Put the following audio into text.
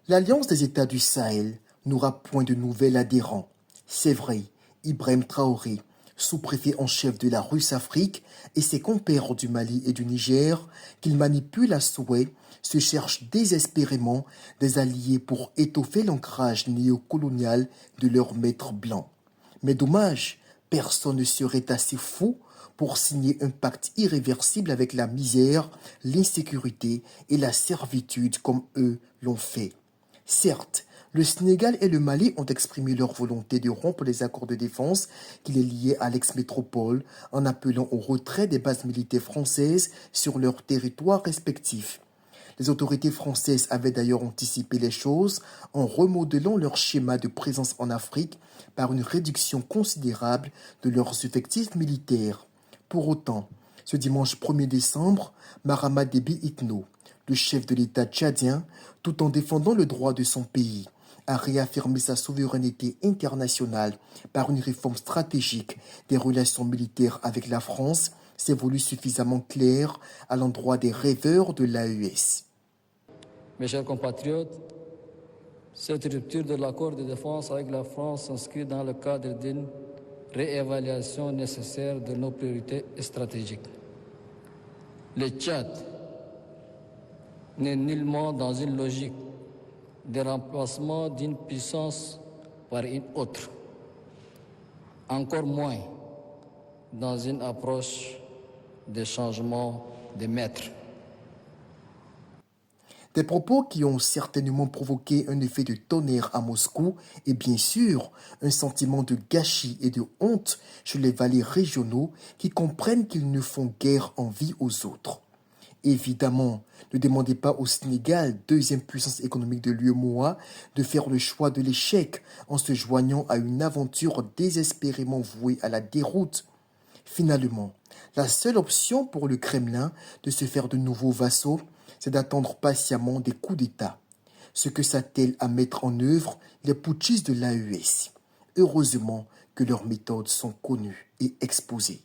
L'Alliance des États du Sahel n'aura point de nouvel adhérent. C'est vrai, Ibrahim Traoré, sous-préfet en chef de la Russe-Afrique, et ses compères du Mali et du Niger, qu'il manipule à souhait, se cherchent désespérément des alliés pour étoffer l'ancrage néocolonial de leur maître blanc. Mais dommage, personne ne serait assez fou pour signer un pacte irréversible avec la misère, l'insécurité et la servitude comme eux l'ont fait. Certes, le Sénégal et le Mali ont exprimé leur volonté de rompre les accords de défense qui les liaient à l'ex-métropole en appelant au retrait des bases militaires françaises sur leurs territoires respectifs. Les autorités françaises avaient d'ailleurs anticipé les choses en remodelant leur schéma de présence en Afrique par une réduction considérable de leurs effectifs militaires. Pour autant, ce dimanche 1er décembre, Mahamat Déby Itno, le chef de l'État tchadien, tout en défendant le droit de son pays, a réaffirmé sa souveraineté internationale par une réforme stratégique des relations militaires avec la France, s'est voulu suffisamment clair à l'endroit des rêveurs de l'AES. Mes chers compatriotes, cette rupture de l'accord de défense avec la France s'inscrit dans le cadre d'une réévaluation nécessaire de nos priorités stratégiques. Le Tchad n'est nullement dans une logique de remplacement d'une puissance par une autre, encore moins dans une approche de changement de maître. Des propos qui ont certainement provoqué un effet de tonnerre à Moscou et bien sûr un sentiment de gâchis et de honte chez les valets régionaux qui comprennent qu'ils ne font guère envie aux autres. Évidemment, ne demandez pas au Sénégal, deuxième puissance économique de l'UEMOA, de faire le choix de l'échec en se joignant à une aventure désespérément vouée à la déroute. Finalement, la seule option pour le Kremlin de se faire de nouveaux vassaux, c'est d'attendre patiemment des coups d'État, ce que s'attellent à mettre en œuvre les putschistes de l'AES. Heureusement que leurs méthodes sont connues et exposées.